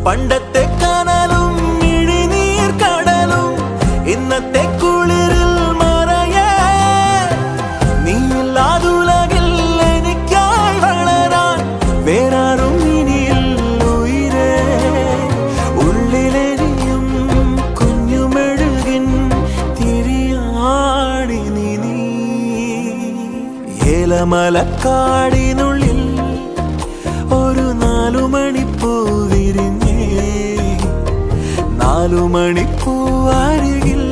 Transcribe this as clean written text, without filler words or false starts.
പണ്ടത്തെ കനലും ഇഴിനീർ കടലും ഇന്നത്തെ കുളിരിൽ മറയേ നീയില്ലാതുലകിൽ എനിക്കായി വളരാൻ വേറാരും ഇനിയില്ല ഉയിരേ ഉള്ളിലെരിയും കുഞ്ഞുമെഴുകിൻ തിരിയാണി നീ ഏലമലക്കാടിനുള്ളിൽ ഒരു 4 മണിപ്പൂ വിരിഞ്ഞേ 4 മണിപ്പൂ അരികിൽ